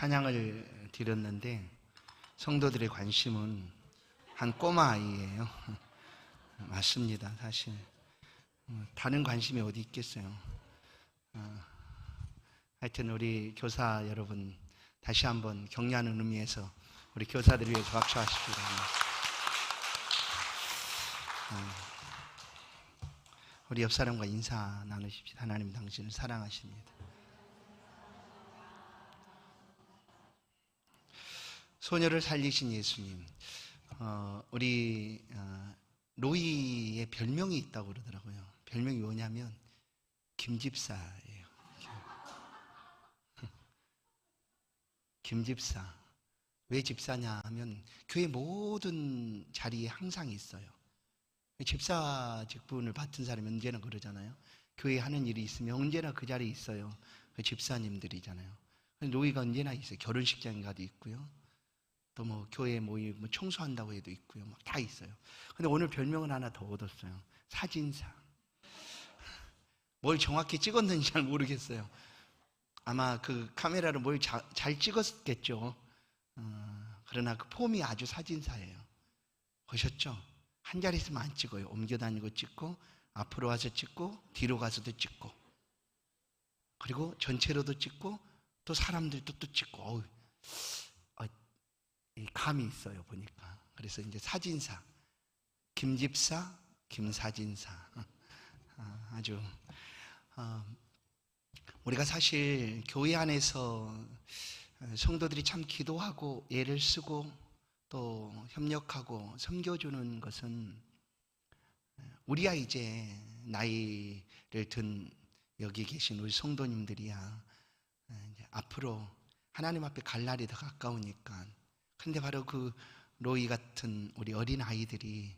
찬양을 드렸는데 성도들의 관심은 한 꼬마 아이예요. 맞습니다. 사실 다른 관심이 어디 있겠어요. 하여튼 우리 교사 여러분 다시 한번 격려하는 의미에서 우리 교사들을 위해서 박수하십시다. 우리 옆 사람과 인사 나누십시다. 하나님 당신을 사랑하십니다. 소녀를 살리신 예수님. 우리 로이의 별명이 있다고 그러더라고요. 별명이 뭐냐면 김집사예요. 김집사. 왜 집사냐 하면 교회 모든 자리에 항상 있어요. 집사 직분을 맡은 사람이 언제나 그러잖아요. 교회에 하는 일이 있으면 언제나 그 자리에 있어요. 그 집사님들이잖아요. 로이가 언제나 있어요. 결혼식장에 가도 있고요. 또 뭐 교회 모임 뭐 청소한다고 해도 있고요. 막 다 있어요. 근데 오늘 별명을 하나 더 얻었어요. 사진사. 뭘 정확히 찍었는지 잘 모르겠어요. 아마 그 카메라로 뭘 잘 찍었겠죠. 그러나 그 폼이 아주 사진사예요. 보셨죠? 한 자리 있으면 안 찍어요. 옮겨 다니고 찍고, 앞으로 와서 찍고, 뒤로 가서도 찍고, 그리고 전체로도 찍고, 또 사람들도 또 찍고. 이 감이 있어요, 보니까. 그래서 이제 사진사, 김집사, 김사진사. 아주 우리가 사실 교회 안에서 성도들이 참 기도하고 애를 쓰고 또 협력하고 섬겨주는 것은 우리야 이제 나이를 든 여기 계신 우리 성도님들이야 이제 앞으로 하나님 앞에 갈 날이 더 가까우니까. 그런데 바로 그 로이 같은 우리 어린 아이들이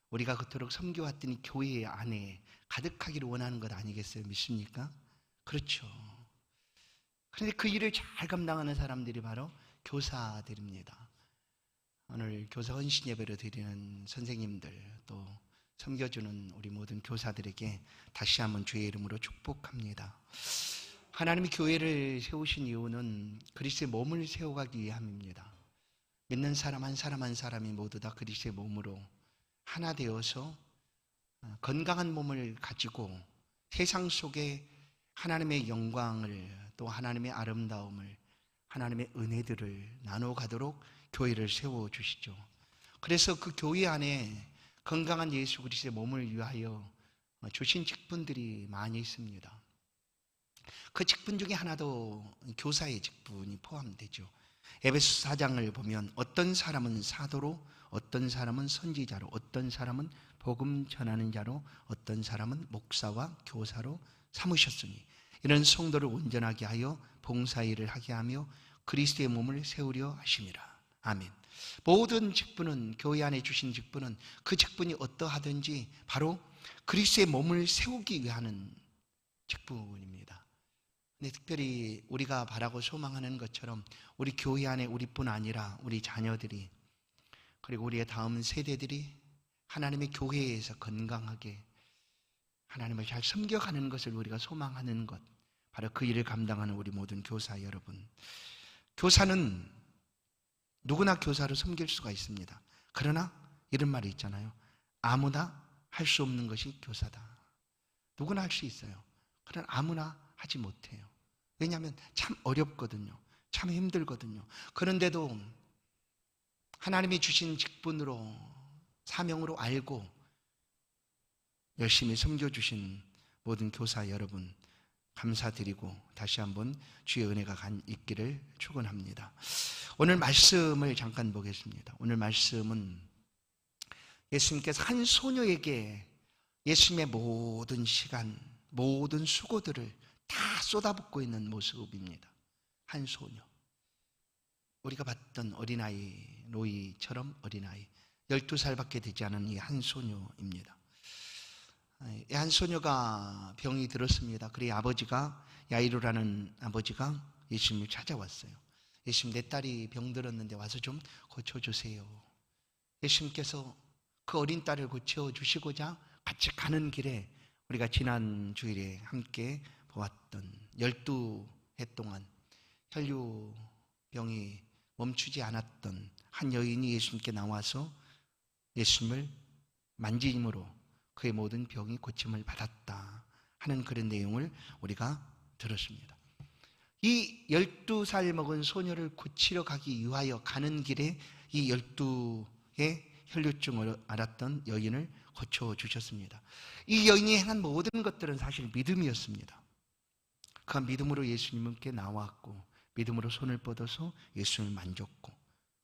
우리가 그토록 섬겨왔더니 교회 안에 가득하기를 원하는 것 아니겠어요? 믿습니까? 그렇죠. 그런데 그 일을 잘 감당하는 사람들이 바로 교사들입니다. 오늘 교사 헌신 예배를 드리는 선생님들 또 섬겨주는 우리 모든 교사들에게 다시 한번 주의 이름으로 축복합니다. 하나님이 교회를 세우신 이유는 그리스도의 몸을 세워가기 위함입니다. 믿는 사람 한 사람 한 사람이 모두 다 그리스도의 몸으로 하나 되어서 건강한 몸을 가지고 세상 속에 하나님의 영광을 또 하나님의 아름다움을 하나님의 은혜들을 나눠 가도록 교회를 세워주시죠. 그래서 그 교회 안에 건강한 예수 그리스도의 몸을 위하여 주신 직분들이 많이 있습니다. 그 직분 중에 하나도 교사의 직분이 포함되죠. 에베소 4장을 보면 어떤 사람은 사도로, 어떤 사람은 선지자로, 어떤 사람은 복음 전하는 자로, 어떤 사람은 목사와 교사로 삼으셨으니 이런 성도를 온전하게 하여 봉사일을 하게 하며 그리스도의 몸을 세우려 하심이라. 아멘. 모든 직분은 교회 안에 주신 직분은 그 직분이 어떠하든지 바로 그리스도의 몸을 세우기 위한 직분입니다. 근데 특별히 우리가 바라고 소망하는 것처럼 우리 교회 안에 우리뿐 아니라 우리 자녀들이 그리고 우리의 다음 세대들이 하나님의 교회에서 건강하게 하나님을 잘 섬겨가는 것을 우리가 소망하는 것, 바로 그 일을 감당하는 우리 모든 교사 여러분. 교사는 누구나 교사로 섬길 수가 있습니다. 그러나 이런 말이 있잖아요. 아무나 할 수 없는 것이 교사다. 누구나 할 수 있어요. 그러나 아무나 하지 못해요. 왜냐하면 참 어렵거든요. 참 힘들거든요. 그런데도 하나님이 주신 직분으로 사명으로 알고 열심히 섬겨주신 모든 교사 여러분 감사드리고 다시 한번 주의 은혜가 있기를 축원합니다. 오늘 말씀을 잠깐 보겠습니다. 오늘 말씀은 예수님께서 한 소녀에게 예수님의 모든 시간, 모든 수고들을 다 쏟아붓고 있는 모습입니다. 한 소녀. 우리가 봤던 어린아이, 로이처럼 어린아이 12살밖에 되지 않은 이 한 소녀입니다. 이 한 소녀가 병이 들었습니다. 그래 아버지가 야이로라는 아버지가 예수님을 찾아왔어요. 예수님, 내 딸이 병들었는데 와서 좀 고쳐주세요. 예수님께서 그 어린 딸을 고쳐주시고자 같이 가는 길에 우리가 지난 주일에 함께 보았던 12해 동안 혈류병 병이 멈추지 않았던 한 여인이 예수님께 나와서 예수님을 만짐으로 그의 모든 병이 고침을 받았다 하는 그런 내용을 우리가 들었습니다. 이 12살 먹은 소녀를 고치러 가기 위하여 가는 길에 이 12의 혈류증을 앓았던 여인을 고쳐주셨습니다. 이 여인이 행한 모든 것들은 사실 믿음이었습니다. 그 믿음으로 예수님께 나왔고 믿음으로 손을 뻗어서 예수님을 만졌고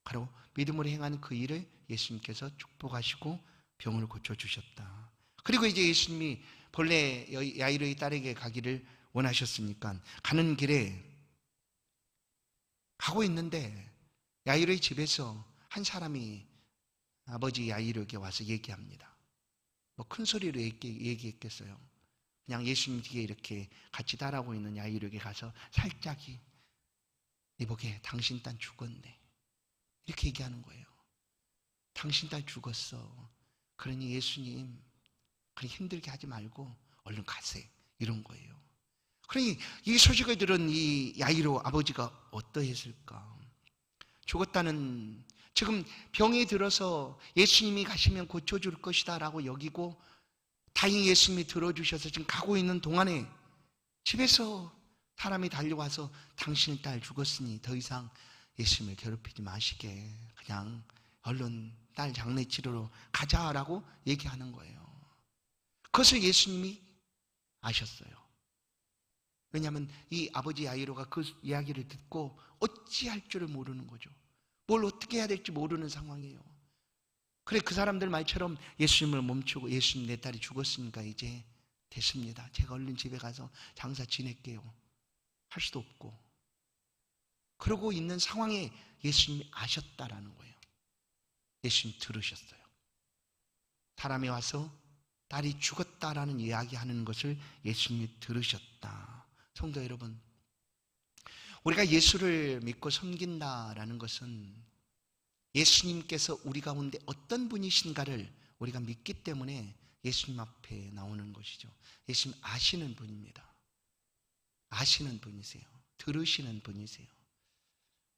바로 믿음으로 행한 그 일을 예수님께서 축복하시고 병을 고쳐주셨다. 그리고 이제 예수님이 본래 야이로의 딸에게 가기를 원하셨으니까 가는 길에 가고 있는데 야이로의 집에서 한 사람이 아버지 야이로에게 와서 얘기합니다. 뭐 큰 소리로 얘기했겠어요. 그냥 예수님 뒤에 이렇게 같이 따라오고 있는 야이로에게 가서 살짝이 이보게 당신 딸 죽었네 이렇게 얘기하는 거예요. 당신 딸 죽었어. 그러니 예수님 그렇게 힘들게 하지 말고 얼른 가세요 이런 거예요. 그러니 이 소식을 들은 이 야이로 아버지가 어떠했을까? 죽었다는, 지금 병이 들어서 예수님이 가시면 고쳐줄 것이다 라고 여기고 다행히 예수님이 들어주셔서 지금 가고 있는 동안에 집에서 사람이 달려와서 당신 딸 죽었으니 더 이상 예수님을 괴롭히지 마시게 그냥 얼른 딸 장례 치르러 가자라고 얘기하는 거예요. 그것을 예수님이 아셨어요. 왜냐하면 이 아버지 야이로가 그 이야기를 듣고 어찌할 줄을 모르는 거죠. 뭘 어떻게 해야 될지 모르는 상황이에요. 그래 그 사람들 말처럼 예수님을 멈추고 예수님 내 딸이 죽었으니까 이제 됐습니다. 제가 얼른 집에 가서 장사 지낼게요. 할 수도 없고 그러고 있는 상황에 예수님이 아셨다라는 거예요. 예수님 들으셨어요. 사람이 와서 딸이 죽었다라는 이야기하는 것을 예수님이 들으셨다. 성도 여러분, 우리가 예수를 믿고 섬긴다라는 것은 예수님께서 우리 가운데 어떤 분이신가를 우리가 믿기 때문에 예수님 앞에 나오는 것이죠. 예수님 아시는 분입니다. 아시는 분이세요. 들으시는 분이세요.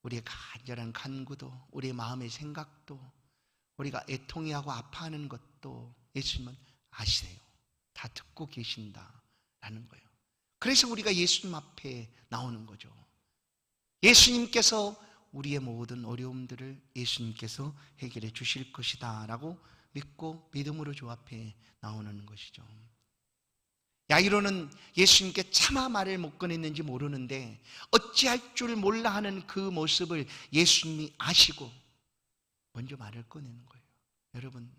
우리의 간절한 간구도 우리의 마음의 생각도 우리가 애통해하고 아파하는 것도 예수님은 아시세요. 다 듣고 계신다라는 거예요. 그래서 우리가 예수님 앞에 나오는 거죠. 예수님께서 우리의 모든 어려움들을 예수님께서 해결해 주실 것이다 라고 믿고 믿음으로 주 앞에 나오는 것이죠. 야이로는 예수님께 차마 말을 못 꺼냈는지 모르는데 어찌할 줄 몰라 하는 그 모습을 예수님이 아시고 먼저 말을 꺼내는 거예요. 여러분,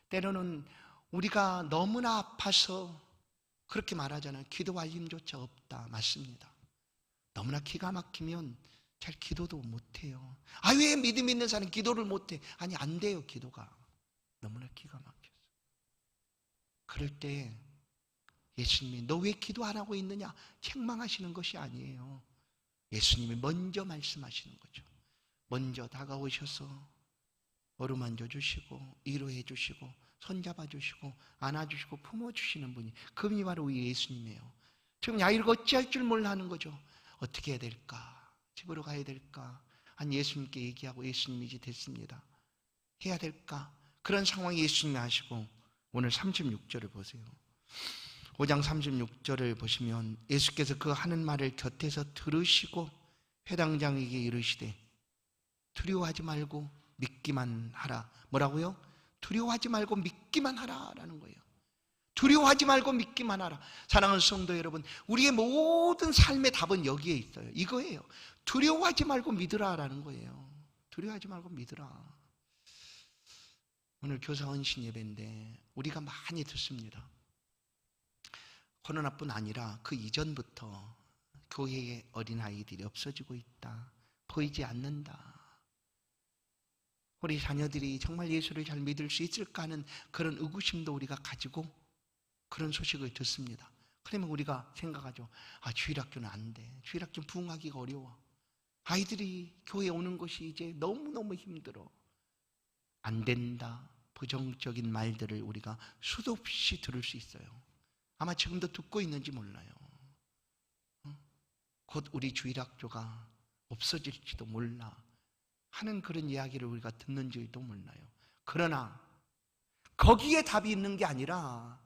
때로는 우리가 너무나 아파서 그렇게 말하잖아요. 기도할 힘조차 없다. 맞습니다. 너무나 기가 막히면 잘 기도도 못해요. 아, 왜 믿음 있는 사람은 기도를 못해? 아니, 안 돼요, 기도가. 너무나 기가 막혀서. 그럴 때 예수님이 너 왜 기도 안 하고 있느냐? 책망하시는 것이 아니에요. 예수님이 먼저 말씀하시는 거죠. 먼저 다가오셔서 어루만져 주시고 위로해 주시고 손잡아 주시고 안아주시고 품어주시는 분이 그분이 바로 우리 예수님이에요. 지금 야이로가 어찌할 줄 몰라 하는 거죠. 어떻게 해야 될까? 집으로 가야 될까? 한 예수님께 얘기하고 예수님이 이제 됐습니다. 해야 될까? 그런 상황이 예수님이 하시고 오늘 36절을 보세요. 5장 36절을 보시면 예수께서 그 하는 말을 곁에서 들으시고 회당장에게 이르시되 두려워하지 말고 믿기만 하라. 뭐라고요? 두려워하지 말고 믿기만 하라라는 거예요. 두려워하지 말고 믿기만 하라. 사랑하는 성도 여러분, 우리의 모든 삶의 답은 여기에 있어요. 이거예요. 두려워하지 말고 믿으라라는 거예요. 두려워하지 말고 믿으라. 오늘 교사 헌신 예배인데 우리가 많이 듣습니다. 코로나뿐 아니라 그 이전부터 교회의 어린아이들이 없어지고 있다. 보이지 않는다. 우리 자녀들이 정말 예수를 잘 믿을 수 있을까 하는 그런 의구심도 우리가 가지고 그런 소식을 듣습니다. 그러면 우리가 생각하죠. 아, 주일학교는 안 돼. 주일학교는 부흥하기가 어려워. 아이들이 교회에 오는 것이 이제 너무너무 힘들어. 안 된다. 부정적인 말들을 우리가 수도 없이 들을 수 있어요. 아마 지금도 듣고 있는지 몰라요. 곧 우리 주일학교가 없어질지도 몰라 하는 그런 이야기를 우리가 듣는지도 몰라요. 그러나 거기에 답이 있는 게 아니라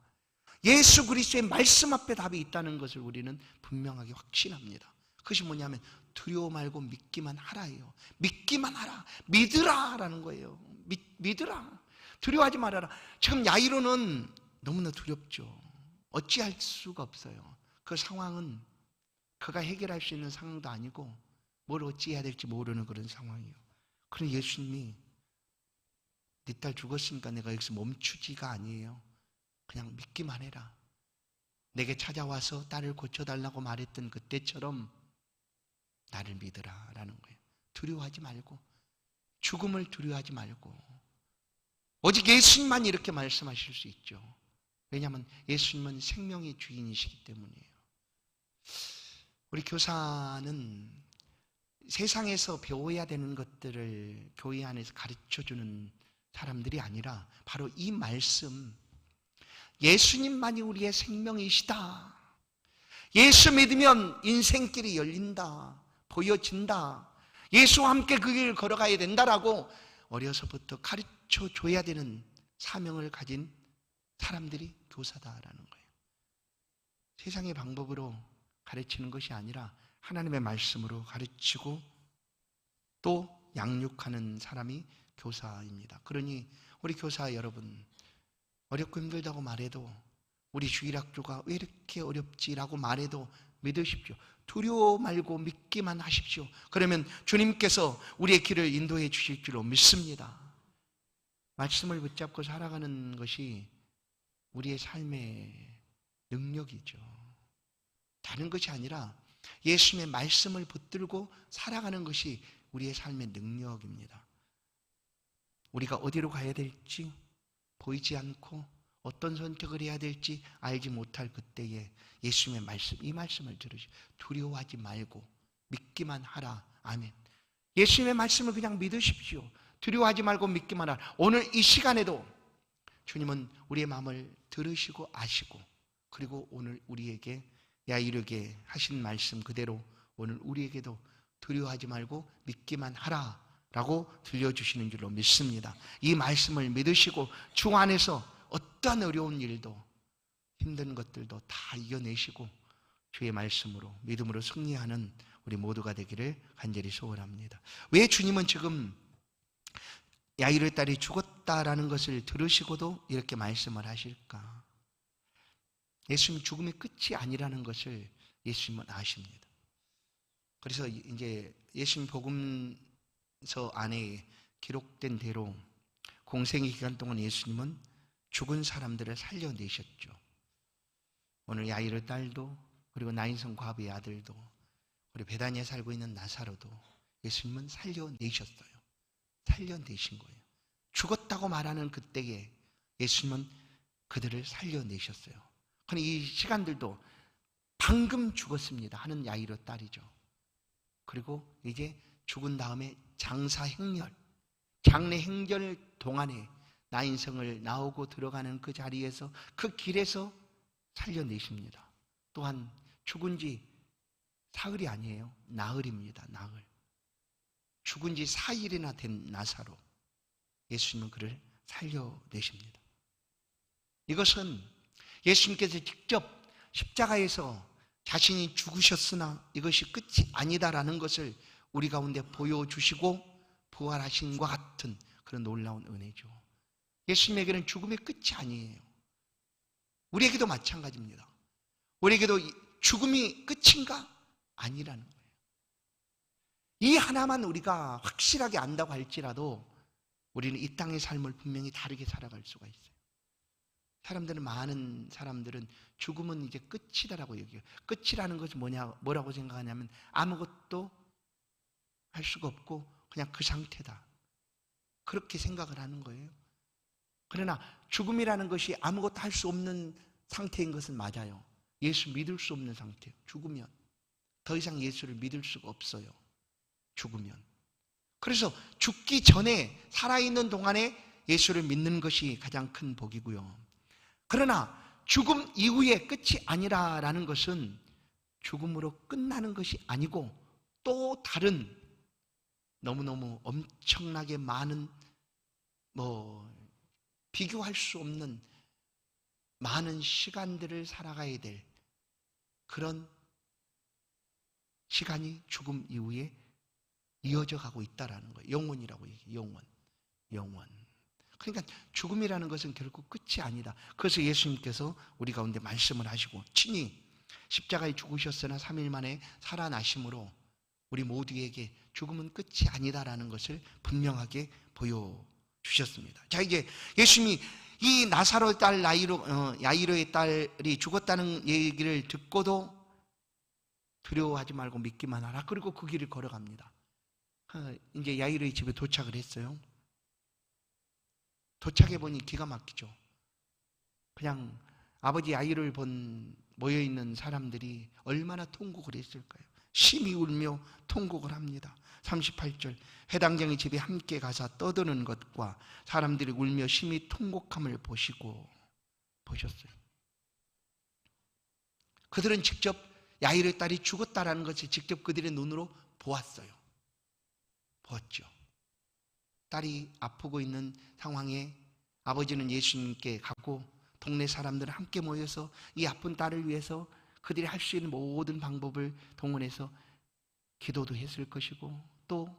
예수 그리스도의 말씀 앞에 답이 있다는 것을 우리는 분명하게 확신합니다. 그것이 뭐냐면 두려워 말고 믿기만 하라예요. 믿기만 하라, 믿으라 라는 거예요. 믿으라, 두려워하지 말아라. 지금 야이로는 너무나 두렵죠. 어찌할 수가 없어요. 그 상황은 그가 해결할 수 있는 상황도 아니고 뭘 어찌해야 될지 모르는 그런 상황이에요. 그런데 예수님이 네 딸 죽었으니까 내가 여기서 멈추지가 아니에요. 그냥 믿기만 해라. 내게 찾아와서 딸을 고쳐달라고 말했던 그때처럼 나를 믿으라 라는 거예요. 두려워하지 말고, 죽음을 두려워하지 말고. 오직 예수님만 이렇게 말씀하실 수 있죠. 왜냐하면 예수님은 생명의 주인이시기 때문이에요. 우리 교사는 세상에서 배워야 되는 것들을 교회 안에서 가르쳐주는 사람들이 아니라 바로 이 말씀, 예수님만이 우리의 생명이시다, 예수 믿으면 인생길이 열린다, 보여진다, 예수와 함께 그 길을 걸어가야 된다라고 어려서부터 가르쳐줘야 되는 사명을 가진 사람들이 교사다라는 거예요. 세상의 방법으로 가르치는 것이 아니라 하나님의 말씀으로 가르치고 또 양육하는 사람이 교사입니다. 그러니 우리 교사 여러분, 어렵고 힘들다고 말해도, 우리 주일학교가 왜 이렇게 어렵지라고 말해도 믿으십시오. 두려워 말고 믿기만 하십시오. 그러면 주님께서 우리의 길을 인도해 주실 줄로 믿습니다. 말씀을 붙잡고 살아가는 것이 우리의 삶의 능력이죠. 다른 것이 아니라 예수님의 말씀을 붙들고 살아가는 것이 우리의 삶의 능력입니다. 우리가 어디로 가야 될지 보이지 않고 어떤 선택을 해야 될지 알지 못할 그때에 예수님의 말씀, 이 말씀을 들으시고 두려워하지 말고 믿기만 하라. 아멘. 예수님의 말씀을 그냥 믿으십시오. 두려워하지 말고 믿기만 하라. 오늘 이 시간에도 주님은 우리의 마음을 들으시고 아시고, 그리고 오늘 우리에게 야이르게 하신 말씀 그대로 오늘 우리에게도 두려워하지 말고 믿기만 하라 라고 들려주시는 줄로 믿습니다. 이 말씀을 믿으시고 주 안에서 어떠한 어려운 일도 힘든 것들도 다 이겨내시고 주의 말씀으로 믿음으로 승리하는 우리 모두가 되기를 간절히 소원합니다. 왜 주님은 지금 야이르의 딸이 죽었다라는 것을 들으시고도 이렇게 말씀을 하실까? 예수님 죽음의 끝이 아니라는 것을 예수님은 아십니다. 그래서 이제 예수님 복음서 안에 기록된 대로 공생의 기간 동안 예수님은 죽은 사람들을 살려내셨죠. 오늘 야이르 딸도, 그리고 나인성 과부의 아들도, 우리 베다니에 살고 있는 나사로도 예수님은 살려내셨어요. 살려내신 거예요. 죽었다고 말하는 그때에 예수님은 그들을 살려내셨어요. 그런데 이 시간들도 방금 죽었습니다 하는 야이르 딸이죠. 그리고 이제 죽은 다음에 장사행렬, 장례행렬 동안에 나인성을 나오고 들어가는 그 자리에서, 그 길에서 살려내십니다. 또한 죽은 지 사흘이 아니에요. 나흘입니다. 나흘. 죽은 지 4일이나 된 나사로, 예수님은 그를 살려내십니다. 이것은 예수님께서 직접 십자가에서 자신이 죽으셨으나 이것이 끝이 아니다라는 것을 우리 가운데 보여주시고 부활하신과 같은 그런 놀라운 은혜죠. 예수님에게는 죽음의 끝이 아니에요. 우리에게도 마찬가지입니다. 우리에게도 죽음이 끝인가? 아니라는 거예요. 이 하나만 우리가 확실하게 안다고 할지라도 우리는 이 땅의 삶을 분명히 다르게 살아갈 수가 있어요. 많은 사람들은 죽음은 이제 끝이다라고 얘기해요. 끝이라는 것이 뭐라고 생각하냐면 아무것도 할 수가 없고 그냥 그 상태다, 그렇게 생각을 하는 거예요. 그러나 죽음이라는 것이 아무것도 할 수 없는 상태인 것은 맞아요. 예수 믿을 수 없는 상태예요. 죽으면 더 이상 예수를 믿을 수가 없어요. 죽으면. 그래서 죽기 전에 살아있는 동안에 예수를 믿는 것이 가장 큰 복이고요. 그러나 죽음 이후에 끝이 아니라라는 것은 죽음으로 끝나는 것이 아니고 또 다른 너무너무 엄청나게 많은 비교할 수 없는 많은 시간들을 살아가야 될 그런 시간이 죽음 이후에 이어져 가고 있다라는 거예요. 영원이라고 얘기해요. 영원. 그러니까 죽음이라는 것은 결국 끝이 아니다. 그래서 예수님께서 우리 가운데 말씀을 하시고 친히 십자가에 죽으셨으나 3일 만에 살아나심으로 우리 모두에게 죽음은 끝이 아니다라는 것을 분명하게 보여주셨습니다. 자, 이제 예수님이 이 나사로의 딸 야이로의 딸이 죽었다는 얘기를 듣고도 두려워하지 말고 믿기만 하라. 그리고 그 길을 걸어갑니다. 이제 야이로의 집에 도착을 했어요. 도착해 보니 기가 막히죠. 그냥 아버지 야이로를 본 모여있는 사람들이 얼마나 통곡을 했을까요? 심히 울며 통곡을 합니다. 38절, 회당장의 집에 함께 가서 떠드는 것과 사람들이 울며 심히 통곡함을 보셨어요. 그들은 직접 야이로의 딸이 죽었다라는 것을 직접 그들의 눈으로 보았죠. 딸이 아프고 있는 상황에 아버지는 예수님께 가고 동네 사람들은 함께 모여서 이 아픈 딸을 위해서 그들이 할 수 있는 모든 방법을 동원해서 기도도 했을 것이고 또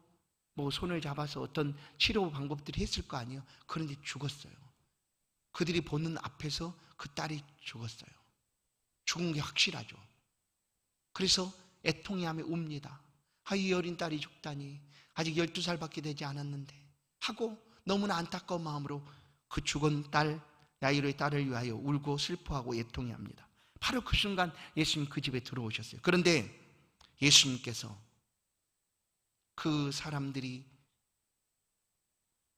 손을 잡아서 어떤 치료 방법들이 했을 거 아니에요. 그런데 죽었어요. 그들이 보는 앞에서 그 딸이 죽었어요. 죽은 게 확실하죠. 그래서 애통해하며 웁니다. 이 어린 딸이 죽다니, 아직 12살밖에 되지 않았는데 하고 너무나 안타까운 마음으로 그 죽은 딸 야이로의 딸을 위하여 울고 슬퍼하고 애통해합니다. 바로 그 순간 예수님 그 집에 들어오셨어요. 그런데 예수님께서 그 사람들이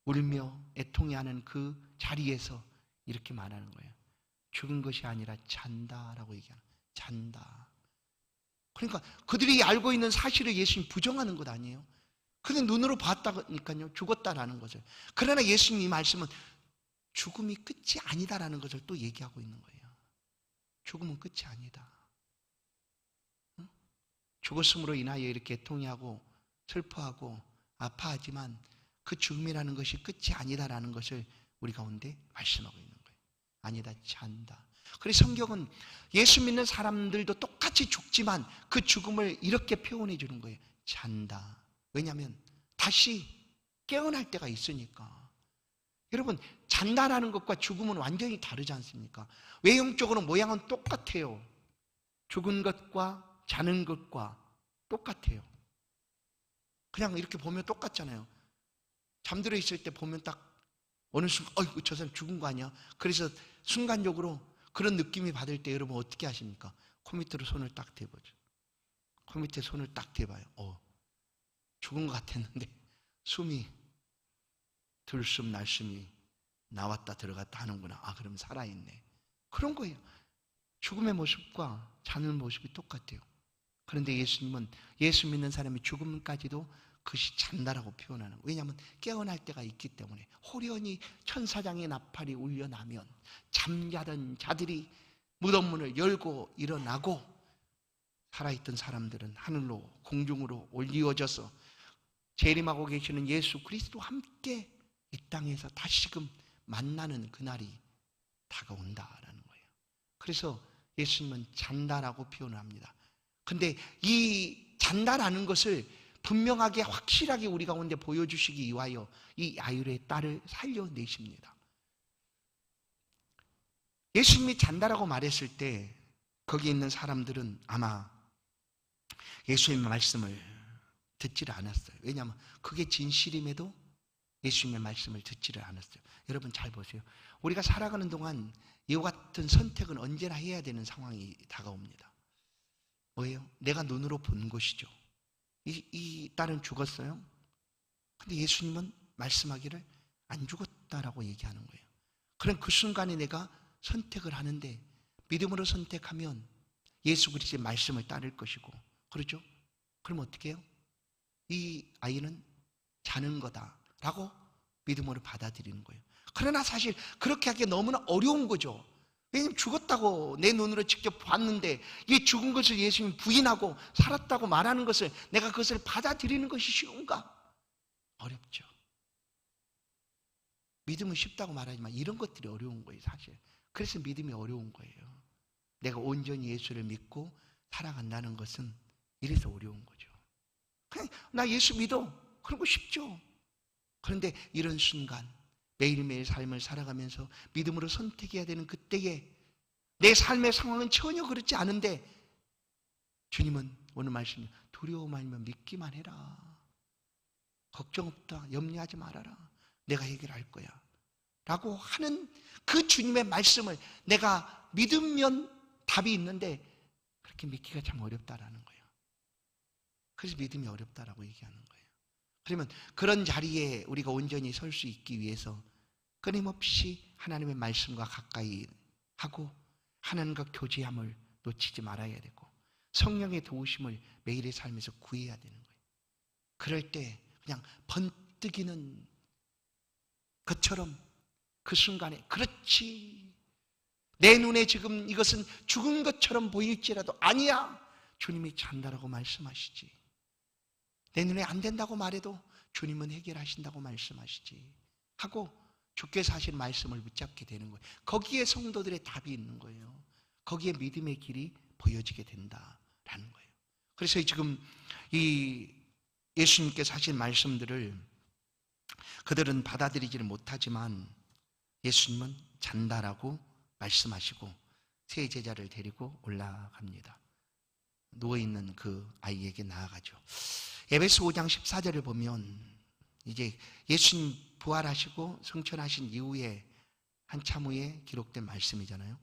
울며 애통해하는 그 자리에서 이렇게 말하는 거예요. 죽은 것이 아니라 잔다라고 얘기하는 거예요. 잔다. 그러니까 그들이 알고 있는 사실을 예수님이 부정하는 것 아니에요. 근데 눈으로 봤다니까요. 죽었다라는 거죠. 그러나 예수님 이 말씀은 죽음이 끝이 아니다라는 것을 또 얘기하고 있는 거예요. 죽음은 끝이 아니다. 죽었음으로 인하여 이렇게 애통해하고 슬퍼하고 아파하지만 그 죽음이라는 것이 끝이 아니다라는 것을 우리 가운데 말씀하고 있는 거예요. 아니다, 잔다. 그래서 성경은 예수 믿는 사람들도 똑같이 죽지만 그 죽음을 이렇게 표현해 주는 거예요. 잔다. 왜냐하면 다시 깨어날 때가 있으니까. 여러분, 잔다라는 것과 죽음은 완전히 다르지 않습니까? 외형적으로 모양은 똑같아요. 죽은 것과 자는 것과 똑같아요. 그냥 이렇게 보면 똑같잖아요. 잠들어 있을 때 보면 딱 어느 순간 저 사람 죽은 거 아니야? 그래서 순간적으로 그런 느낌이 받을 때 여러분 어떻게 하십니까? 코 밑으로 손을 딱 대보죠. 코 밑에 손을 딱 대봐요. 죽은 것 같았는데 숨이 들숨 날숨이 나왔다 들어갔다 하는구나. 그럼 살아있네. 그런 거예요. 죽음의 모습과 자는 모습이 똑같아요. 그런데 예수님은 예수 믿는 사람이 죽음까지도 그것이 잔다라고 표현하는 거예요. 왜냐하면 깨어날 때가 있기 때문에. 호련히 천사장의 나팔이 울려나면 잠자던 자들이 무덤문을 열고 일어나고 살아있던 사람들은 하늘로 공중으로 올리워져서 재림하고 계시는 예수 그리스도와 함께 이 땅에서 다시금 만나는 그날이 다가온다라는 거예요. 그래서 예수님은 잔다라고 표현을 합니다. 근데 이 잔다라는 것을 분명하게 확실하게 우리 가운데 보여주시기 위하여 이 야이로의 딸을 살려내십니다. 예수님이 잔다라고 말했을 때 거기 있는 사람들은 아마 예수님의 말씀을 듣지를 않았어요. 왜냐하면 그게 진실임에도 예수님의 말씀을 듣지를 않았어요. 여러분 잘 보세요. 우리가 살아가는 동안 이와 같은 선택은 언제나 해야 되는 상황이 다가옵니다. 뭐예요? 내가 눈으로 본 것이죠. 이 딸은 죽었어요. 근데 예수님은 말씀하기를 안 죽었다라고 얘기하는 거예요. 그럼 그 순간에 내가 선택을 하는데 믿음으로 선택하면 예수 그리스도의 말씀을 따를 것이고, 그렇죠? 그럼 어떻게 해요? 이 아이는 자는 거다라고 믿음으로 받아들이는 거예요. 그러나 사실 그렇게 하기 너무나 어려운 거죠. 왜냐하면 죽었다고 내 눈으로 직접 봤는데 이 죽은 것을 예수님이 부인하고 살았다고 말하는 것을 내가 그것을 받아들이는 것이 쉬운가? 어렵죠. 믿음은 쉽다고 말하지만 이런 것들이 어려운 거예요, 사실. 그래서 믿음이 어려운 거예요. 내가 온전히 예수를 믿고 살아간다는 것은 이래서 어려운 거죠. 그냥 나 예수 믿어. 그런 거 쉽죠. 그런데 이런 순간 매일매일 삶을 살아가면서 믿음으로 선택해야 되는 그때에 내 삶의 상황은 전혀 그렇지 않은데 주님은 오늘 말씀 두려워 말면 믿기만 해라. 걱정 없다. 염려하지 말아라. 내가 해결할 거야. 라고 하는 그 주님의 말씀을 내가 믿으면 답이 있는데 그렇게 믿기가 참 어렵다라는 거예요. 그래서 믿음이 어렵다라고 얘기하는 거예요. 그러면 그런 자리에 우리가 온전히 설 수 있기 위해서 끊임없이 하나님의 말씀과 가까이 하고 하나님과 교제함을 놓치지 말아야 되고 성령의 도우심을 매일의 삶에서 구해야 되는 거예요. 그럴 때 그냥 번뜩이는 것처럼 그 순간에 그렇지, 내 눈에 지금 이것은 죽은 것처럼 보일지라도 아니야, 주님이 잔다라고 말씀하시지. 내 눈에 안 된다고 말해도 주님은 해결하신다고 말씀하시지 하고 주께서 하신 말씀을 붙잡게 되는 거예요. 거기에 성도들의 답이 있는 거예요. 거기에 믿음의 길이 보여지게 된다라는 거예요. 그래서 지금 이 예수님께서 하신 말씀들을 그들은 받아들이지를 못하지만 예수님은 잔다라고 말씀하시고 세 제자를 데리고 올라갑니다. 누워있는 그 아이에게 나아가죠. 에베소 5장 14절을 보면 이제 예수님 부활하시고 성천하신 이후에 한참 후에 기록된 말씀이잖아요.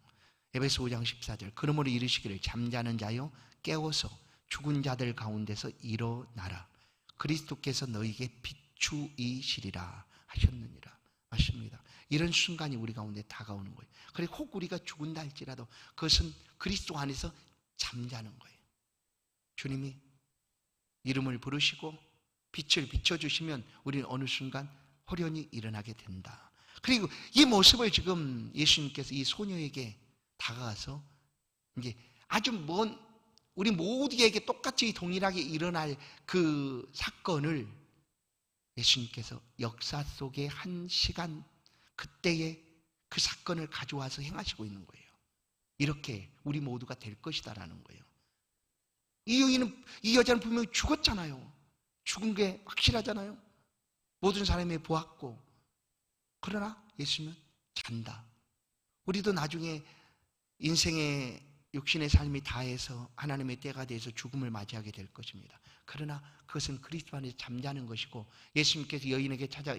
에베소 5장 14절 그러므로 이르시기를 잠자는 자여 깨워서 죽은 자들 가운데서 일어나라. 그리스도께서 너희에게 비추이시리라 하셨느니라. 맞습니다. 이런 순간이 우리 가운데 다가오는 거예요. 그래 혹 우리가 죽은다 할지라도 그것은 그리스도 안에서 잠자는 거예요. 주님이 이름을 부르시고 빛을 비춰주시면 우리는 어느 순간 호련히 일어나게 된다. 그리고 이 모습을 지금 예수님께서 이 소녀에게 다가가서 이제 아주 먼 우리 모두에게 똑같이 동일하게 일어날 그 사건을 예수님께서 역사 속의 한 시간 그때에 그 사건을 가져와서 행하시고 있는 거예요. 이렇게 우리 모두가 될 것이다라는 거예요. 이 여자는 분명히 죽었잖아요. 죽은 게 확실하잖아요. 모든 사람이 보았고. 그러나 예수님은 잔다. 우리도 나중에 인생의 육신의 삶이 다해서 하나님의 때가 돼서 죽음을 맞이하게 될 것입니다. 그러나 그것은 그리스도 안에서 잠자는 것이고 예수님께서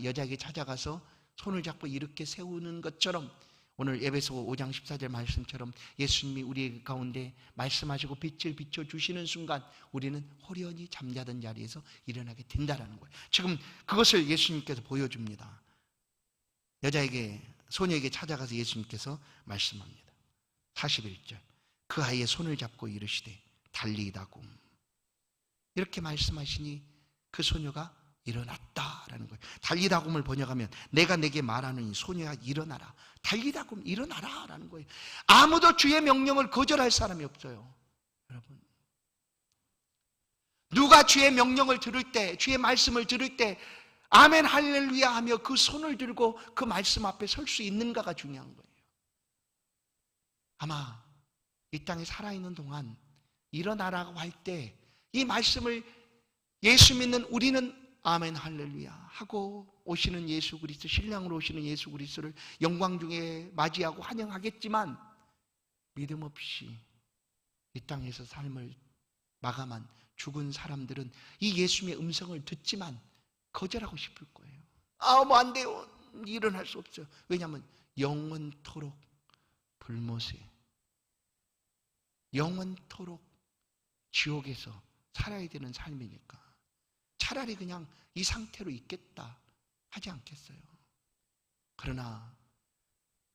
여자에게 찾아가서 손을 잡고 이렇게 세우는 것처럼 오늘 에베소 5장 14절 말씀처럼 예수님이 우리 가운데 말씀하시고 빛을 비춰주시는 순간 우리는 호련히 잠자던 자리에서 일어나게 된다는 거예요. 지금 그것을 예수님께서 보여줍니다. 소녀에게 찾아가서 예수님께서 말씀합니다. 41절 그 아이의 손을 잡고 이르시되 달리다굼 이렇게 말씀하시니 그 소녀가 일어났다라는 거예요. 달리다굼을 번역하면 내가 내게 말하는 소녀야 일어나라. 달리다굼 일어나라 라는 거예요. 아무도 주의 명령을 거절할 사람이 없어요. 여러분, 누가 주의 명령을 들을 때, 주의 말씀을 들을 때 아멘 할렐루야 하며 그 손을 들고 그 말씀 앞에 설 수 있는가가 중요한 거예요. 아마 이 땅에 살아있는 동안 일어나라고 할 때 이 말씀을 예수 믿는 우리는 아멘 할렐루야 하고 오시는 예수 그리스도, 신랑으로 오시는 예수 그리스도를 영광 중에 맞이하고 환영하겠지만 믿음 없이 이 땅에서 삶을 마감한 죽은 사람들은 이 예수님의 음성을 듣지만 거절하고 싶을 거예요. 뭐 안 돼요. 일어날 수 없어요. 왜냐하면 영원토록 불못에 영원토록 지옥에서 살아야 되는 삶이니까 차라리 그냥 이 상태로 있겠다 하지 않겠어요. 그러나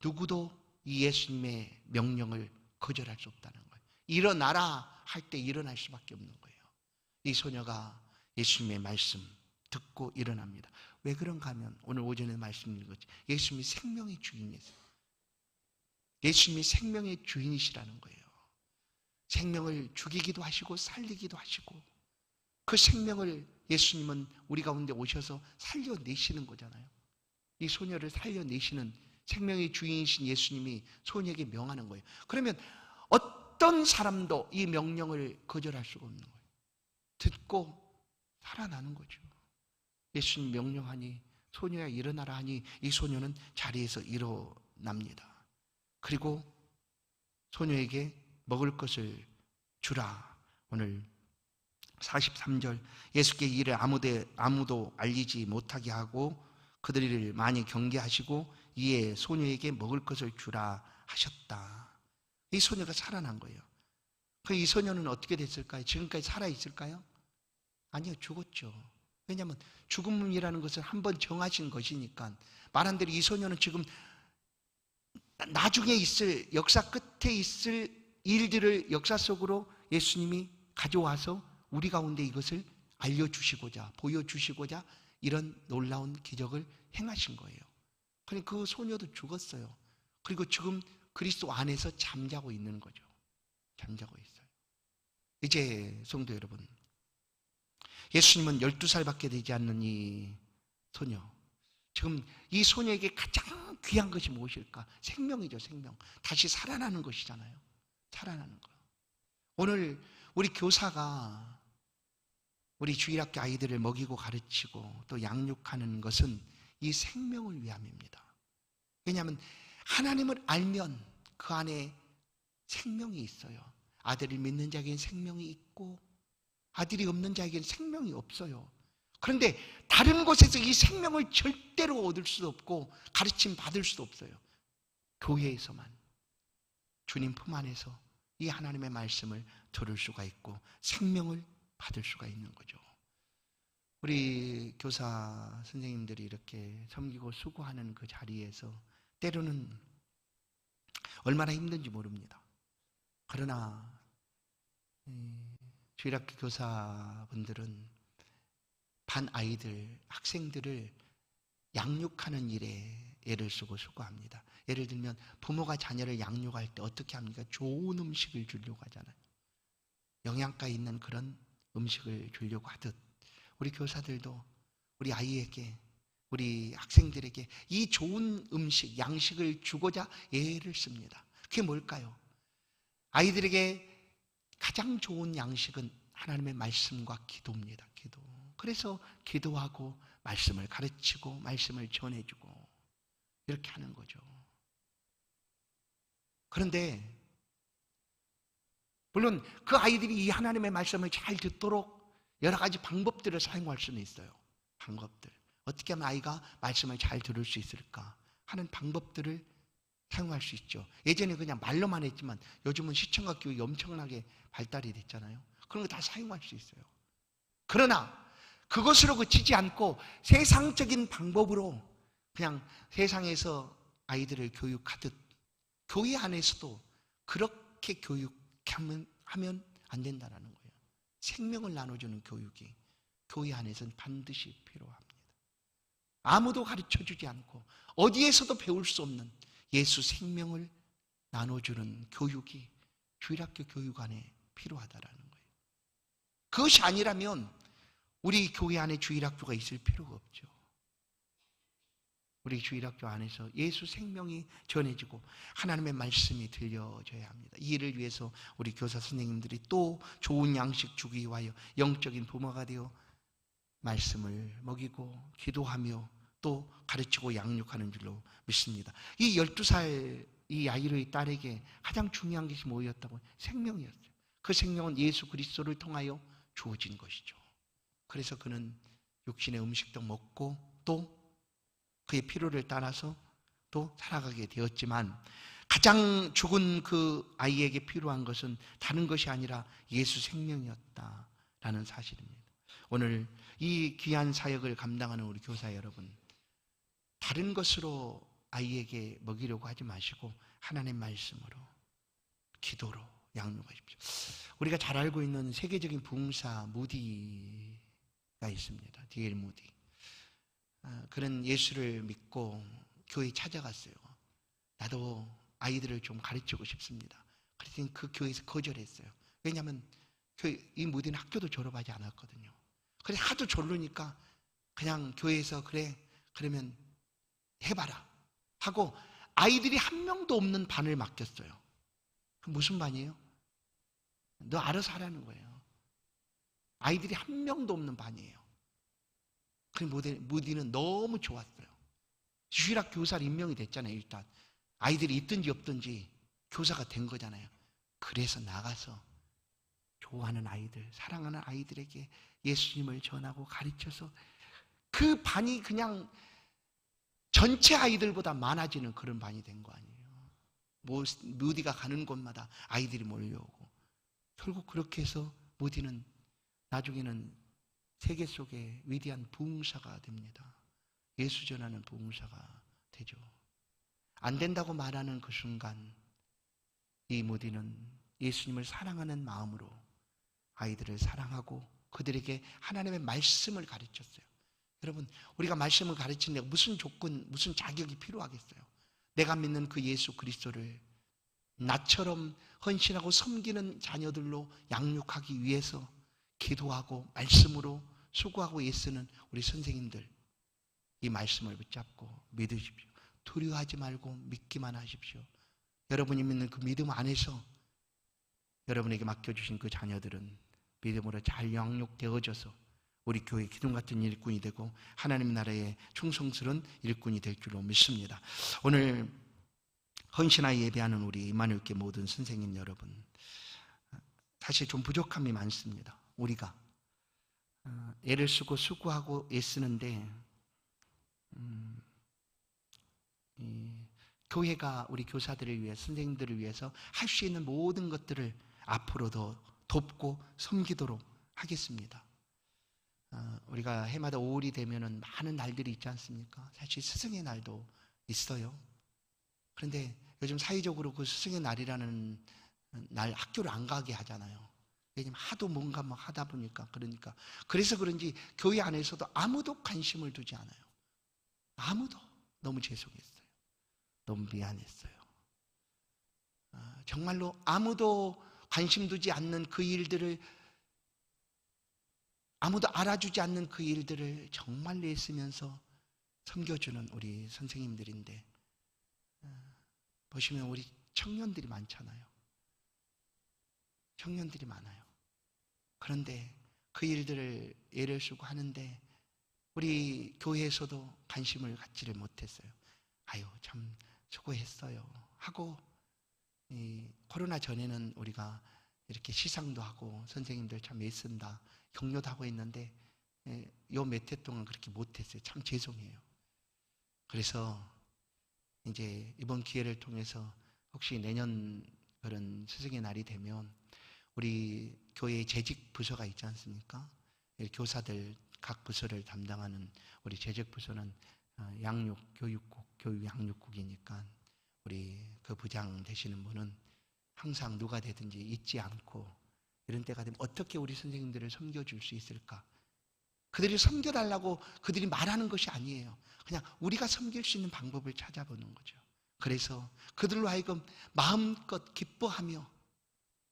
누구도 이 예수님의 명령을 거절할 수 없다는 거예요. 일어나라 할 때 일어날 수밖에 없는 거예요. 이 소녀가 예수님의 말씀 듣고 일어납니다. 왜 그런가 하면 오늘 오전에 말씀 읽었지. 예수님이 생명의 주인이세요. 예수님이 생명의 주인이시라는 거예요. 생명을 죽이기도 하시고 살리기도 하시고, 그 생명을 예수님은 우리 가운데 오셔서 살려내시는 거잖아요. 이 소녀를 살려내시는 생명의 주인이신 예수님이 소녀에게 명하는 거예요. 그러면 어떤 사람도 이 명령을 거절할 수가 없는 거예요. 듣고 살아나는 거죠. 예수님 명령하니 소녀야 일어나라 하니 이 소녀는 자리에서 일어납니다. 그리고 소녀에게 먹을 것을 주라. 오늘 43절, 예수께 이 일을 아무도 알리지 못하게 하고 그들을 많이 경계하시고 이에 소녀에게 먹을 것을 주라 하셨다. 이 소녀가 살아난 거예요. 이 소녀는 어떻게 됐을까요? 지금까지 살아있을까요? 아니요, 죽었죠. 왜냐하면 죽음이라는 것은 한번 정하신 것이니까. 말한 대로 이 소녀는 지금 나중에 있을, 역사 끝에 있을 일들을 역사 속으로 예수님이 가져와서 우리 가운데 이것을 알려주시고자, 보여주시고자 이런 놀라운 기적을 행하신 거예요. 그러니까 그 소녀도 죽었어요. 그리고 지금 그리스도 안에서 잠자고 있는 거죠. 잠자고 있어요. 이제 성도 여러분, 예수님은 12살밖에 되지 않는 이 소녀, 지금 이 소녀에게 가장 귀한 것이 무엇일까? 생명이죠, 생명. 다시 살아나는 것이잖아요. 살아나는 거. 오늘 우리 교사가 우리 주일학교 아이들을 먹이고 가르치고 또 양육하는 것은 이 생명을 위함입니다. 왜냐하면 하나님을 알면 그 안에 생명이 있어요. 아들을 믿는 자에게는 생명이 있고 아들이 없는 자에게는 생명이 없어요. 그런데 다른 곳에서 이 생명을 절대로 얻을 수도 없고 가르침 받을 수도 없어요. 교회에서만, 주님 품 안에서 이 하나님의 말씀을 들을 수가 있고 생명을 받을 수가 있는 거죠. 우리 교사 선생님들이 이렇게 섬기고 수고하는 그 자리에서 때로는 얼마나 힘든지 모릅니다. 그러나 주일학교 교사분들은 반 아이들, 학생들을 양육하는 일에 애를 쓰고 수고합니다. 예를 들면 부모가 자녀를 양육할 때 어떻게 합니까? 좋은 음식을 주려고 하잖아요. 영양가 있는 그런 음식을 주려고 하듯 우리 교사들도 우리 아이에게, 우리 학생들에게 이 좋은 음식, 양식을 주고자 애를 씁니다. 그게 뭘까요? 아이들에게 가장 좋은 양식은 하나님의 말씀과 기도입니다. 기도. 그래서 기도하고 말씀을 가르치고 말씀을 전해주고 이렇게 하는 거죠. 그런데 물론 그 아이들이 이 하나님의 말씀을 잘 듣도록 여러 가지 방법들을 사용할 수는 있어요. 방법들. 어떻게 하면 아이가 말씀을 잘 들을 수 있을까 하는 방법들을 사용할 수 있죠. 예전에 그냥 말로만 했지만 요즘은 시청각 교육이 엄청나게 발달이 됐잖아요. 그런 거 다 사용할 수 있어요. 그러나 그것으로 그치지 않고 세상적인 방법으로 그냥 세상에서 아이들을 교육하듯 교회 안에서도 그렇게 교육하면 안 된다는 거예요. 생명을 나눠주는 교육이 교회 안에서는 반드시 필요합니다. 아무도 가르쳐주지 않고 어디에서도 배울 수 없는 예수 생명을 나눠주는 교육이 주일학교 교육 안에 필요하다라는 거예요. 그것이 아니라면 우리 교회 안에 주일학교가 있을 필요가 없죠. 우리 주일학교 안에서 예수 생명이 전해지고 하나님의 말씀이 들려져야 합니다. 이 일을 위해서 우리 교사 선생님들이 또 좋은 양식 주기 위하여 영적인 부모가 되어 말씀을 먹이고 기도하며 또 가르치고 양육하는 줄로 믿습니다. 이 12살 이 야이로의 딸에게 가장 중요한 것이 뭐였다고? 생명이었어요. 그 생명은 예수 그리스도를 통하여 주어진 것이죠. 그래서 그는 육신의 음식도 먹고 또 그의 필요를 따라서 또 살아가게 되었지만 가장 죽은 그 아이에게 필요한 것은 다른 것이 아니라 예수 생명이었다라는 사실입니다. 오늘 이 귀한 사역을 감당하는 우리 교사 여러분, 다른 것으로 아이에게 먹이려고 하지 마시고 하나님의 말씀으로, 기도로 양육하십시오. 우리가 잘 알고 있는 세계적인 부흥사 무디가 있습니다. D.L. 무디. 그는 예수를 믿고 교회에 찾아갔어요. 나도 아이들을 좀 가르치고 싶습니다. 그랬더니 그 교회에서 거절했어요. 왜냐하면 이 무디는 학교도 졸업하지 않았거든요. 그래서 하도 졸르니까 그냥 교회에서 그래 그러면 해봐라 하고 아이들이 한 명도 없는 반을 맡겼어요. 그 무슨 반이에요? 너 알아서 하라는 거예요. 아이들이 한 명도 없는 반이에요. 그 무디는 너무 좋았어요. 주일학 교사로 임명이 됐잖아요. 일단 아이들이 있든지 없든지 교사가 된 거잖아요. 그래서 나가서 좋아하는 아이들, 사랑하는 아이들에게 예수님을 전하고 가르쳐서 그 반이 그냥 전체 아이들보다 많아지는 그런 반이 된 거 아니에요. 무디가 가는 곳마다 아이들이 몰려오고 결국 그렇게 해서 무디는 나중에는 세계 속에 위대한 부흥사가 됩니다. 예수 전하는 부흥사가 되죠. 안 된다고 말하는 그 순간 이 무디는 예수님을 사랑하는 마음으로 아이들을 사랑하고 그들에게 하나님의 말씀을 가르쳤어요. 여러분, 우리가 말씀을 가르치는데 무슨 조건, 무슨 자격이 필요하겠어요? 내가 믿는 그 예수 그리스도를 나처럼 헌신하고 섬기는 자녀들로 양육하기 위해서 기도하고 말씀으로 수고하고 애쓰는 우리 선생님들, 이 말씀을 붙잡고 믿으십시오. 두려워하지 말고 믿기만 하십시오. 여러분이 믿는 그 믿음 안에서 여러분에게 맡겨주신 그 자녀들은 믿음으로 잘 양육되어져서 우리 교회 기둥 같은 일꾼이 되고 하나님 나라의 충성스러운 일꾼이 될 줄로 믿습니다. 오늘 헌신하여 예배하는 우리 임마누엘교회 모든 선생님 여러분, 사실 좀 부족함이 많습니다. 우리가 애를 쓰고 수고하고 애쓰는데 교회가 우리 교사들을 위해 선생님들을 위해서 할 수 있는 모든 것들을 앞으로도 돕고 섬기도록 하겠습니다. 우리가 해마다 5월이 되면은 많은 날들이 있지 않습니까? 사실 스승의 날도 있어요. 그런데 요즘 사회적으로 그 스승의 날이라는 날 학교를 안 가게 하잖아요. 왜냐면 하도 뭔가 막 하다 보니까 그래서 그런지 교회 안에서도 아무도 관심을 두지 않아요. 아무도. 너무 죄송했어요. 너무 미안했어요. 정말로 아무도 관심 두지 않는 그 일들을, 아무도 알아주지 않는 그 일들을 정말로 애쓰면서 섬겨주는 우리 선생님들인데, 보시면 우리 청년들이 많잖아요. 청년들이 많아요. 그런데 그 일들을 애를 쓰고 하는데 우리 교회에서도 관심을 갖지를 못했어요. 아유, 참 수고했어요 하고, 코로나 전에는 우리가 이렇게 시상도 하고 선생님들 참 애쓴다 격려도 하고 있는데 요 몇 해 동안 그렇게 못했어요. 참 죄송해요. 그래서 이제 이번 기회를 통해서 혹시 내년 그런 스승의 날이 되면 우리 교회의 재직 부서가 있지 않습니까? 교사들 각 부서를 담당하는 우리 재직 부서는 양육교육국, 교육양육국이니까 우리 그 부장 되시는 분은 항상 누가 되든지 잊지 않고 이런 때가 되면 어떻게 우리 선생님들을 섬겨줄 수 있을까? 그들이 섬겨달라고 그들이 말하는 것이 아니에요. 그냥 우리가 섬길 수 있는 방법을 찾아보는 거죠. 그래서 그들로 하여금 마음껏 기뻐하며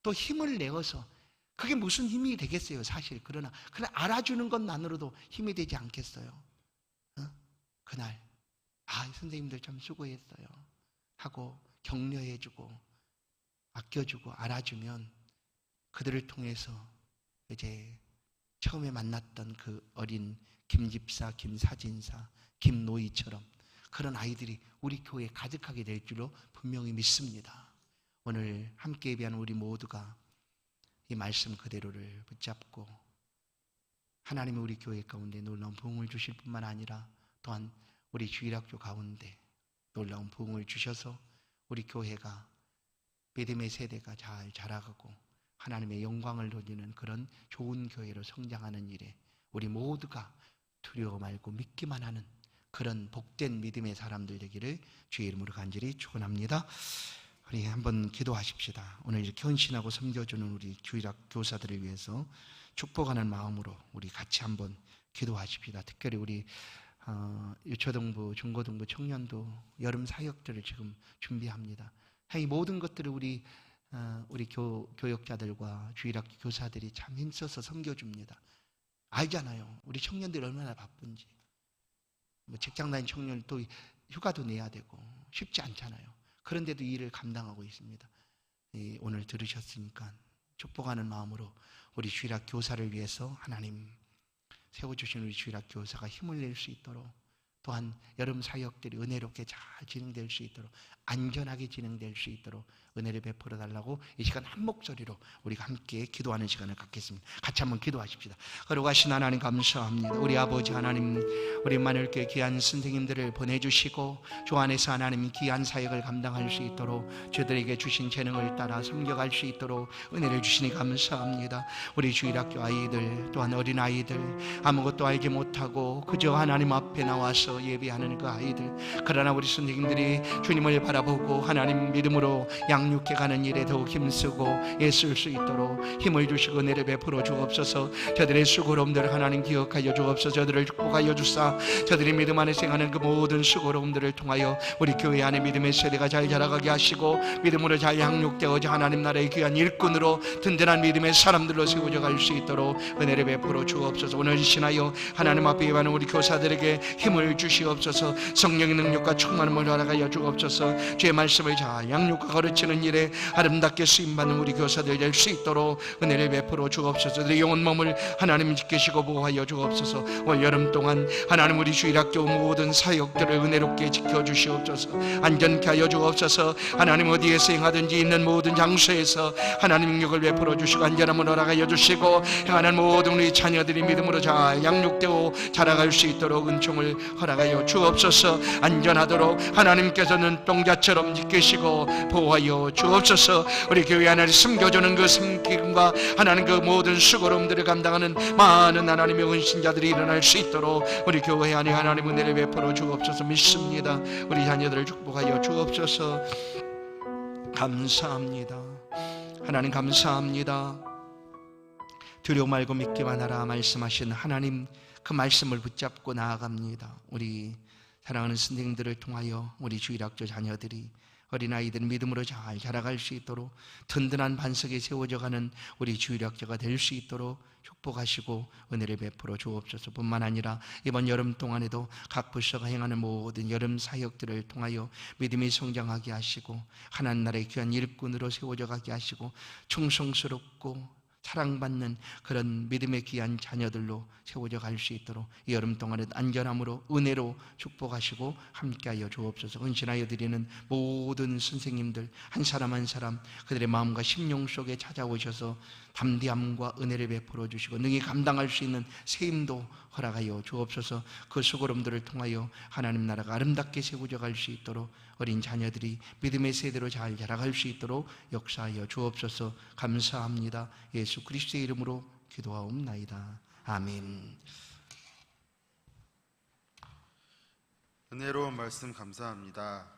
또 힘을 내어서, 그게 무슨 힘이 되겠어요 사실. 그러나 알아주는 것만으로도 힘이 되지 않겠어요? 그날 선생님들 참 수고했어요 하고 격려해주고 아껴주고 알아주면 그들을 통해서 이제 처음에 만났던 그 어린 김집사, 김사진사, 김노희처럼 그런 아이들이 우리 교회에 가득하게 될 줄로 분명히 믿습니다. 오늘 함께 예배하는 우리 모두가 이 말씀 그대로를 붙잡고 하나님이 우리 교회 가운데 놀라운 부흥을 주실 뿐만 아니라 또한 우리 주일학교 가운데 놀라운 부흥을 주셔서 우리 교회가 믿음의 세대가 잘 자라가고 하나님의 영광을 돌리는 그런 좋은 교회로 성장하는 일에 우리 모두가 두려워 말고 믿기만 하는 그런 복된 믿음의 사람들 되기를 주의 이름으로 간절히 축원합니다. 우리 한번 기도하십시다. 오늘 이렇게 헌신하고 섬겨주는 우리 주일학 교사들을 위해서 축복하는 마음으로 우리 같이 한번 기도하십시다. 특별히 우리 유초등부, 중고등부, 청년도 여름 사역들을 지금 준비합니다. 이 모든 것들을 우리 교역자들과 주일학교 교사들이 참 힘써서 섬겨줍니다. 알잖아요. 우리 청년들이 얼마나 바쁜지. 직장 다니는 청년 또 휴가도 내야 되고 쉽지 않잖아요. 그런데도 이 일을 감당하고 있습니다. 오늘 들으셨으니까 축복하는 마음으로 우리 주일학교 교사를 위해서 하나님 세워주신 우리 주일학교 교사가 힘을 낼 수 있도록, 또한 여름 사역들이 은혜롭게 잘 진행될 수 있도록, 안전하게 진행될 수 있도록 은혜를 베풀어 달라고 이 시간 한 목소리로 우리가 함께 기도하는 시간을 갖겠습니다. 같이 한번 기도하십시다. 거룩하신 하나님 감사합니다. 우리 아버지 하나님, 우리 마늘교회 귀한 선생님들을 보내주시고 주 안에서 하나님 귀한 사역을 감당할 수 있도록 저들에게 주신 재능을 따라 섬겨갈 수 있도록 은혜를 주시니 감사합니다. 우리 주일학교 아이들, 또한 어린아이들, 아무것도 알지 못하고 그저 하나님 앞에 나와서 예배하는 그 아이들, 그러나 우리 선생님들이 주님을 바라보고 하나님 믿음으로 양육해 가는 일에 더욱 힘쓰고 애쓸 수 있도록 힘을 주시고 은혜를 베풀어 주옵소서. 저들의 수고로움들을 하나님 기억하여 주옵소서. 저들을 축복하여 주사 저들이 믿음 안에 생하는 그 모든 수고로움들을 통하여 우리 교회 안에 믿음의 세대가 잘 자라가게 하시고 믿음으로 잘 양육되어져 하나님 나라의 귀한 일꾼으로 든든한 믿음의 사람들로 세워져 갈 수 있도록 은혜를 베풀어 주옵소서. 오늘 신하여 하나님 앞에 예배하는 우리 교사들에게 힘을 주시옵소서. 성령의 능력과 충만함을 허락하여 주옵소서. 주의 말씀을 잘 양육과 가르치는 일에 아름답게 쓰임받는 우리 교사들 될 수 있도록 은혜를 베풀어 주옵소서. 그들의 영혼 몸을 하나님 지키시고 보호하여 주옵소서. 올 여름 동안 하나님 우리 주일학교 모든 사역들을 은혜롭게 지켜주시옵소서. 안전케 하여 주옵소서. 하나님 어디에서 행하든지 있는 모든 장소에서 하나님 능력을 베풀어 주시고 안전함을 허락하여 주시고 행하는 모든 우리 자녀들이 믿음으로 잘 양육되고 자라갈 수 있도록 은총을 허락하여 주옵소서. 안전하도록 하나님께서 눈동자처럼 지키시고 보호하여 주옵소서. 우리 교회 안에 숨겨주는 그 섬김과 하나님 그 모든 수고로움들을 감당하는 많은 하나님의 헌신자들이 일어날 수 있도록 우리 교회 안에 하나님 은혜를 베풀어 주옵소서. 믿습니다. 우리 자녀들을 축복하여 주옵소서. 감사합니다. 하나님 감사합니다. 두려워 말고 믿기만 하라 말씀하신 하나님, 그 말씀을 붙잡고 나아갑니다. 우리 사랑하는 선생님들을 통하여 우리 주일학교 자녀들이, 어린아이들 믿음으로 잘 자라갈 수 있도록 든든한 반석에 세워져 가는 우리 주일학교가 될 수 있도록 축복하시고 은혜를 베풀어 주옵소서. 뿐만 아니라 이번 여름 동안에도 각 부서가 행하는 모든 여름 사역들을 통하여 믿음이 성장하게 하시고 하나님 나라의 귀한 일꾼으로 세워져 가게 하시고 충성스럽고 사랑받는 그런 믿음의 귀한 자녀들로 세워져 갈 수 있도록 이 여름 동안에 안전함으로 은혜로 축복하시고 함께하여 주옵소서. 헌신하여 드리는 모든 선생님들 한 사람 한 사람 그들의 마음과 심령 속에 찾아오셔서 담대함과 은혜를 베풀어 주시고 능히 감당할 수 있는 세임도 허락하여 주옵소서. 그 수고름들을 통하여 하나님 나라가 아름답게 세워져 갈 수 있도록 어린 자녀들이 믿음의 세대로 잘 자라갈 수 있도록 역사하여 주옵소서. 감사합니다. 예수 그리스도의 이름으로 기도하옵나이다. 아멘. 은혜로운 말씀 감사합니다.